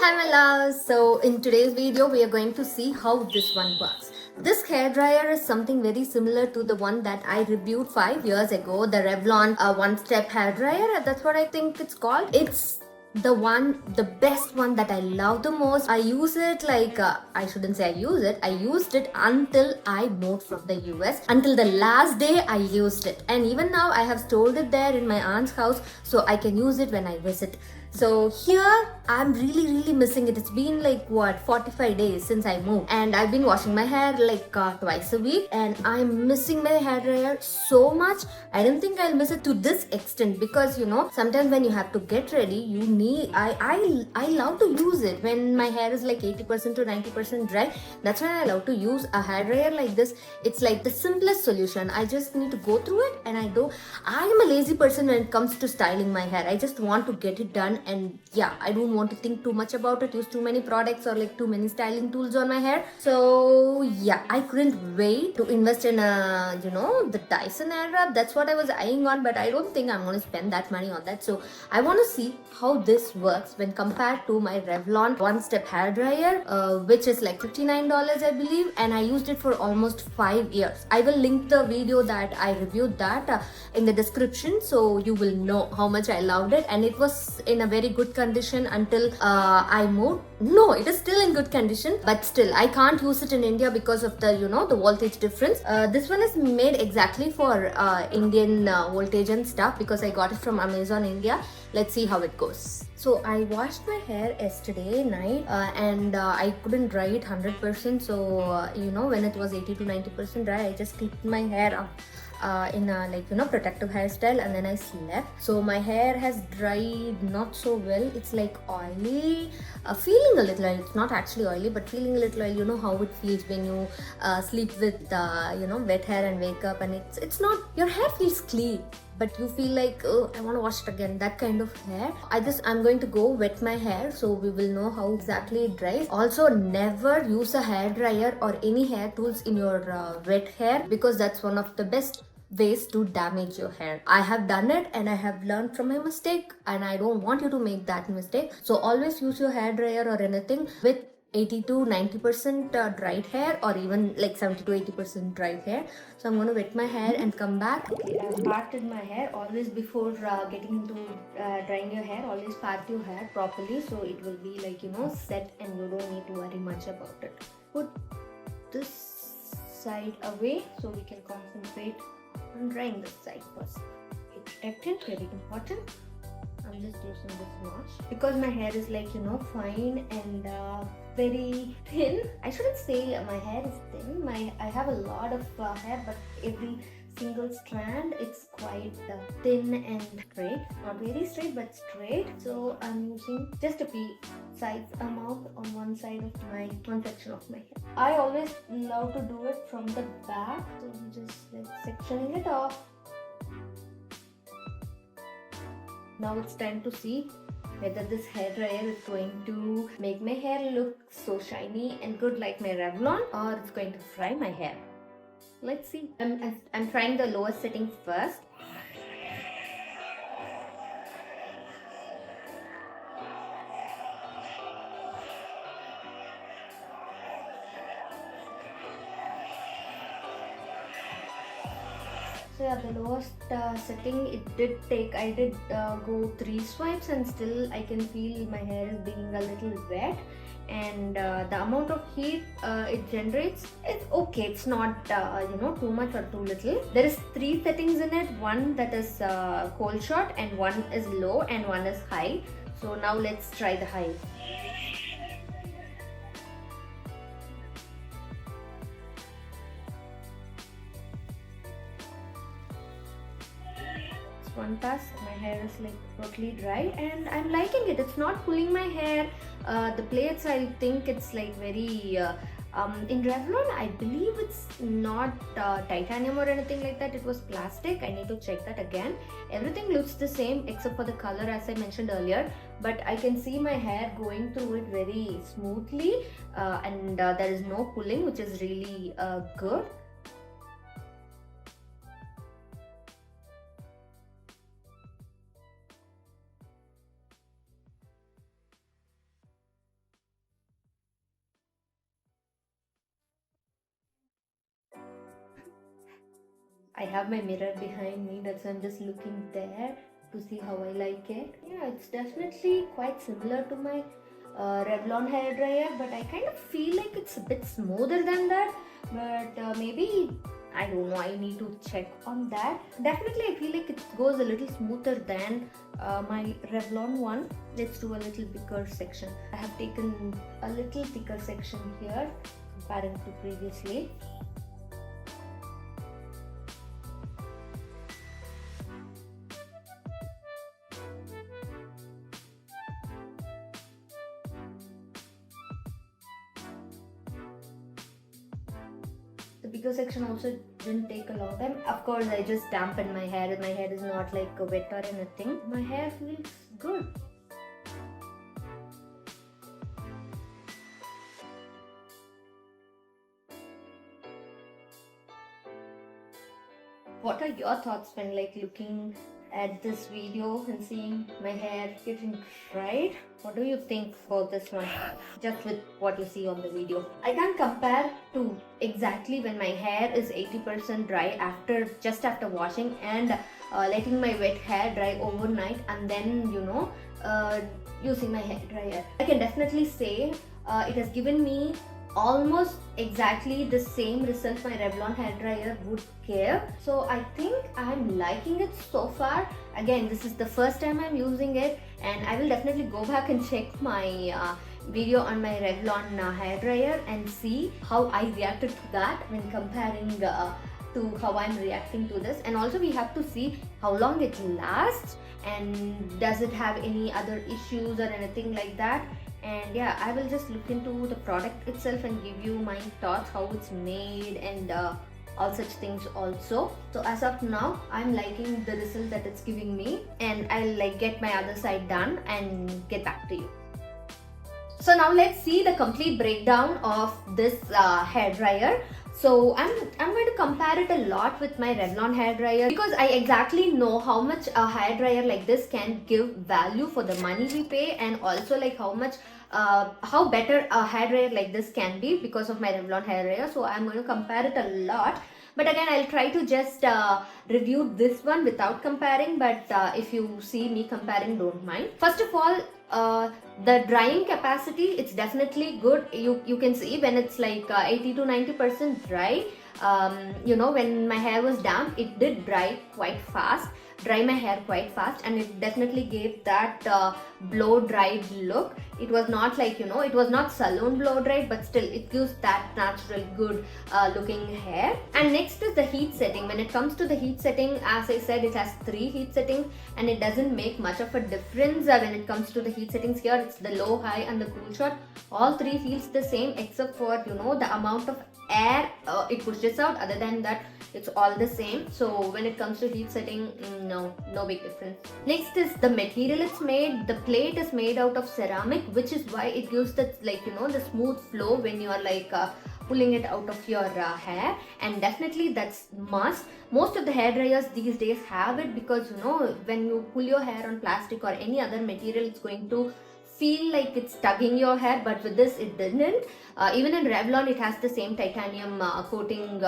Hi my loves. So in today's video we are going to see how this one works. This hair dryer is something very similar to the one that I reviewed 5 years ago, the Revlon one-step hair dryer. That's what I think it's called. It's the best one that I love the most. I use it like, I shouldn't say I use it. I used it until I moved from the US. Until the last day I used it. And even now I have stored it there in my aunt's house so I can use it when I visit. So here I'm really missing it. It's been like what 45 days since I moved, and I've been washing my hair like twice a week, and I'm missing my hair dryer so much. I don't think I'll miss it to this extent because sometimes when you have to get ready, you need I love to use it when my hair is like 80% to 90% dry. That's why I love to use a hair dryer like this. It's like the simplest solution. I just need to go through it, and I'm a lazy person when it comes to styling my hair. I just want to get it done, and yeah, I don't want to think too much about it, use too many products or like too many styling tools on my hair. So yeah, I couldn't wait to invest in the Dyson Airwrap. That's what I was eyeing on, but I don't think I'm going to spend that money on that. So I want to see how this works when compared to my Revlon one-step hair dryer, which is like $59 I believe, and I used it for almost 5 years. I will link the video that I reviewed that in the description, so you will know how much I loved it. And it was in a very good condition until I moved. No, it is still in good condition, but still I can't use it in India because of the the voltage difference. This one is made exactly for Indian voltage and stuff because I got it from Amazon India. Let's see how it goes. So I washed my hair yesterday night and I couldn't dry it 100%. So when it was 80 to 90% dry, I just clipped my hair up in a protective hairstyle, and then I slept. So my hair has dried not so well. It's like oily, feeling a little oily. It's not actually oily, but feeling a little oily. You know how it feels when you sleep with wet hair and wake up, and it's not, your hair feels clean, but you feel like, oh, I want to wash it again, that kind of hair. I'm going to go wet my hair so we will know how exactly it dries. Also, never use a hair dryer or any hair tools in your wet hair, because that's one of the best ways to damage your hair. I have done it and I have learned from my mistake, and I don't want you to make that mistake. So always use your hair dryer or anything with 80 to 90% dried hair, or even like 70 to 80% dried hair. So I'm going to wet my hair and come back. Okay, I've parted my hair. Always before getting into drying your hair, always part your hair properly so it will be like set, and you don't need to worry much about it. Put this side away so we can concentrate on drying this side first. Protected, very important. I'm just using this notch because my hair is like fine and very thin. I shouldn't say my hair is thin. I have a lot of hair, but every single strand it's quite thin and straight. Not very straight, but straight. So I'm using just a pea-sized amount on one section of my hair. I always love to do it from the back, so I'm just like sectioning it off. Now it's time to see whether this hair dryer is going to make my hair look so shiny and good like my Revlon, or it's going to fry my hair. Let's see. I'm trying the lowest setting first. So yeah, the lowest setting it did take. I did go 3 swipes, and still I can feel my hair is being a little wet, and the amount of heat it generates, it's okay. It's not too much or too little. There is 3 settings in it. One that is cold shot, and one is low, and one is high. So now let's try the high. One pass, my hair is like totally dry, and I'm liking it. It's not pulling my hair. The plaits, I think it's like very in Revlon, I believe it's not titanium or anything like that. It was plastic. I need to check that again. Everything looks the same except for the color, as I mentioned earlier, but I can see my hair going through it very smoothly, and there is no pulling, which is really good. I have my mirror behind me, that's why I'm just looking there to see how I like it. Yeah, it's definitely quite similar to my Revlon hair dryer, but I kind of feel like it's a bit smoother than that. But maybe, I don't know, I need to check on that. Definitely I feel like it goes a little smoother than my Revlon one. Let's do a little bigger section. I have taken a little thicker section here comparing to previously. The bigger section also didn't take a long time. Of course, I just dampened my hair. My hair is not like wet or anything. My hair feels good. What are your thoughts when looking at this video and seeing my hair getting dried? What do you think for this one? Just with what you see on the video. I can't compare to exactly when my hair is 80% dry just after washing and letting my wet hair dry overnight and then using my hair dryer. I can definitely say it has given me almost exactly the same result my Revlon hair dryer would give. So I think I'm liking it so far. Again, this is the first time I'm using it, and I will definitely go back and check my video on my Revlon hair dryer and see how I reacted to that when comparing to how I'm reacting to this. And also we have to see how long it lasts and does it have any other issues or anything like that. And yeah, I will just look into the product itself and give you my thoughts, how it's made and all such things also. So as of now, I'm liking the result that it's giving me, and I'll get my other side done and get back to you. So now let's see the complete breakdown of this hair dryer. So I'm going to compare it a lot with my Revlon hair dryer because I exactly know how much a hair dryer like this can give value for the money we pay, and also how better a hair dryer like this can be because of my Revlon hair dryer. So I'm going to compare it a lot. But again, I'll try to just review this one without comparing. But if you see me comparing, don't mind. First of all, the drying capacity, it's definitely good. You can see when it's 80 to 90% dry. When my hair was damp, it did dry my hair quite fast, and it definitely gave that blow dried look. It was not it was not salon blow dried, but still it gives that natural good looking hair. And next is the heat setting. When it comes to the heat setting, as I said, it has 3 heat settings, and it doesn't make much of a difference when it comes to the heat settings. Here it's the low, high and the cool shot. All 3 feels the same except for the amount of air it pushes out. Other than that, it's all the same. So when it comes to heat setting, no big difference. Next is the material it's made. The plate is made out of ceramic, which is why it gives the the smooth flow when you are pulling it out of your hair. And definitely that's must. Most of the hair dryers these days have it, because when you pull your hair on plastic or any other material, it's going to feel like it's tugging your hair, but with this it didn't. Even in Revlon, it has the same titanium coating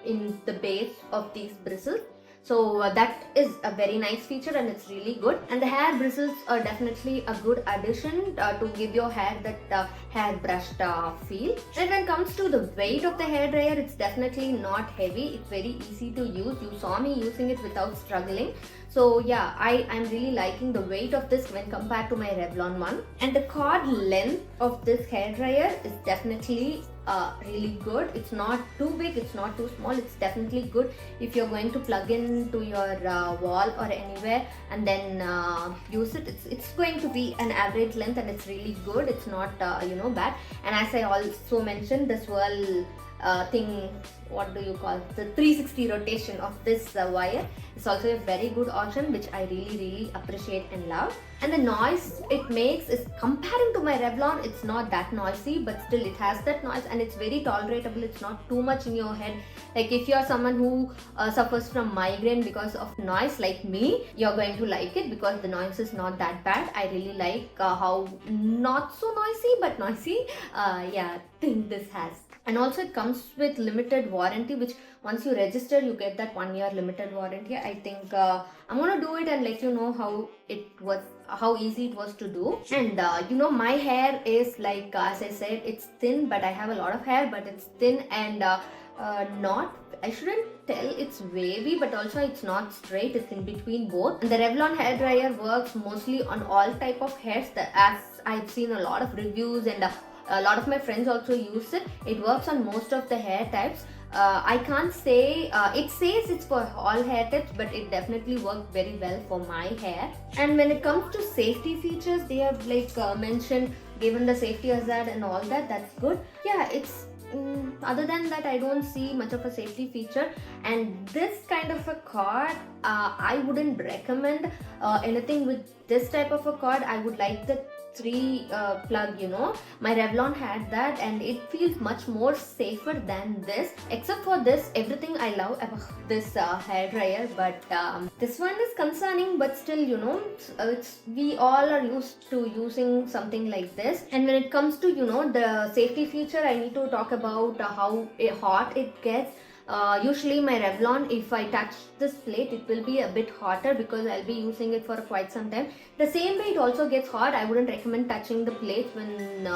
in the base of these bristles. So that is a very nice feature, and it's really good. And the hair bristles are definitely a good addition to give your hair that hair brushed feel. And when it comes to the weight of the hair dryer, it's definitely not heavy. It's very easy to use. You saw me using it without struggling. So yeah, I'm really liking the weight of this when compared to my Revlon one. And the cord length of this hair dryer is definitely really good. It's not too big, it's not too small. It's definitely good if you're going to plug into your wall or anywhere and then use it. It's going to be an average length, and it's really good. It's not bad. And as I also mentioned, the swirl thing, what do you call the 360 rotation of this wire, is also a very good option, which I really appreciate and love. And the noise it makes is, comparing to my Revlon, it's not that noisy, but still it has that noise, and it's very tolerable. It's not too much in your head. Like if you're someone who suffers from migraine because of noise like me, you're going to like it because the noise is not that bad. I really like how not so noisy but noisy thing this has. And also it comes with limited warranty, which once you register you get that 1 year limited warranty. I think I'm gonna do it and let you know how easy it was to do. And my hair is like, as I said, it's thin, but I have a lot of hair, but it's thin and not, I shouldn't tell it's wavy, but also it's not straight, it's in between both. And the Revlon hair dryer works mostly on all type of hairs, as I've seen a lot of reviews, and a lot of my friends also use it. It works on most of the hair types. I can't say, it says it's for all hair types, but it definitely worked very well for my hair. And when it comes to safety features, they have like mentioned, given the safety hazard and all that, that's good. Yeah, it's other than that, I don't see much of a safety feature. And this kind of a cord, I wouldn't recommend anything with this type of a cord. I would like the 3 plug. My Revlon had that, and it feels much more safer than this. Except for this, everything I love about this hair dryer, but this one is concerning. But still, we all are used to using something like this. And when it comes to the safety feature, I need to talk about how hot it gets. Usually my Revlon, if I touch this plate, it will be a bit hotter because I'll be using it for quite some time. The same way it also gets hot. I wouldn't recommend touching the plate when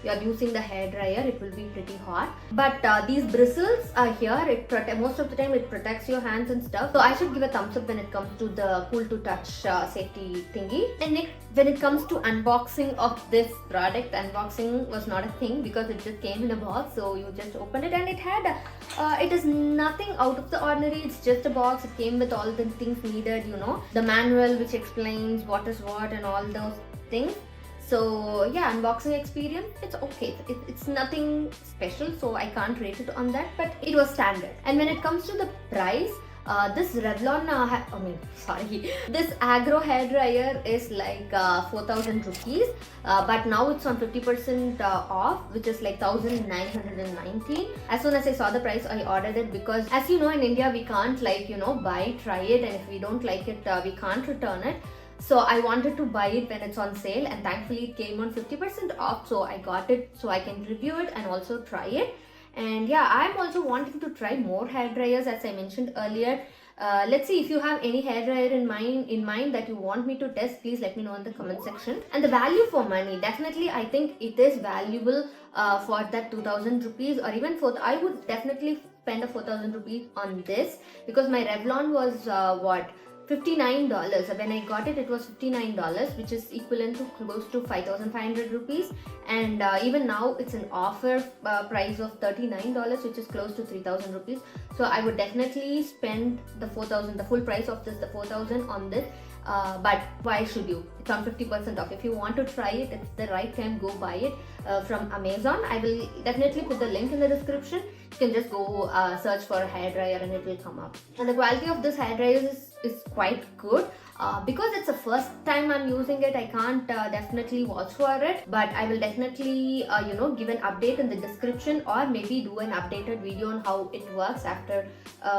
you are using the hair dryer. It will be pretty hot. But these bristles are here. Most of the time it protects your hands and stuff. So I should give a thumbs up when it comes to the cool to touch safety thingy. And next, when it comes to unboxing of this product, unboxing was not a thing because it just came in a box. So you just open it and it had it is nothing out of the ordinary. It's just a box. It came with all the things needed, the manual which explains what is what and all those things. So yeah, unboxing experience, it's okay. It's nothing special, so I can't rate it on that, but it was standard. And when it comes to the price, this Revlon, this AGARO hair dryer is like 4,000 rupees, but now it's on 50% off, which is like 1,919. As soon as I saw the price, I ordered it because, as you know, in India we can't buy, try it, and if we don't like it, we can't return it. So I wanted to buy it when it's on sale, and thankfully it came on 50% off, so I got it so I can review it and also try it. And yeah, I'm also wanting to try more hair dryers, as I mentioned earlier. Let's see, if you have any hair dryer in mind that you want me to test, please let me know in the comment section. And the value for money, definitely I think it is valuable for that 2,000 rupees, or even I would definitely spend a 4,000 rupees on this, because my Revlon was $59. When I got it, it was $59, which is equivalent to close to 5,500 rupees. And even now it's an offer price of $39, which is close to 3,000 rupees. So I would definitely spend the 4,000, the full price of this, the 4,000 on this. But why should you? It's on 50% off. If you want to try it, it's the right time. Go buy it from Amazon. I will definitely put the link in the description. You can just go search for a hair dryer and it will come up. And the quality of this hair dryer is quite good. Because it's the first time I'm using it, I can't definitely vouch for it, but I will definitely give an update in the description, or maybe do an updated video on how it works after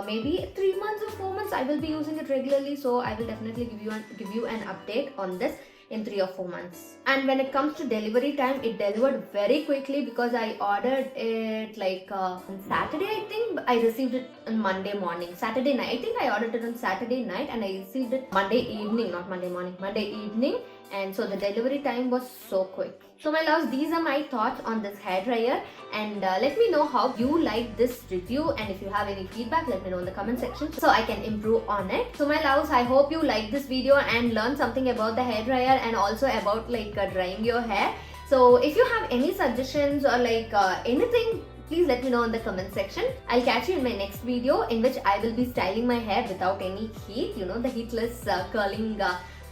maybe 3 months or 4 months. I will be using it regularly, so I will definitely give you an update on this in 3 or 4 months. And when it comes to delivery time, it delivered very quickly because I ordered it like on Saturday, I think. I received it on Monday morning. Saturday night, I think I ordered it on Saturday night, and I received it Monday evening, not Monday morning, Monday evening. And so the delivery time was so quick. So my loves, these are my thoughts on this hair dryer, and let me know how you like this review, and if you have any feedback, let me know in the comment section so I can improve on it. So my loves, I hope you like this video and learn something about the hair dryer and also about drying your hair. So if you have any suggestions or anything, please let me know in the comment section. I'll catch you in my next video, in which I will be styling my hair without any heat, the heatless curling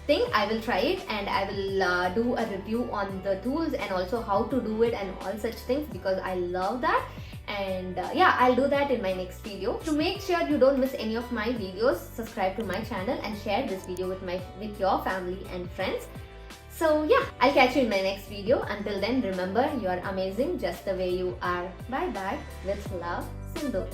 thing. I will try it, and I will do a review on the tools and also how to do it and all such things, because I love that. And yeah, I'll do that in my next video. To make sure you don't miss any of my videos, subscribe to my channel and share this video with your family and friends. So yeah, I'll catch you in my next video. Until then, remember, you're amazing just the way you are. Bye bye. With love, Sindhu.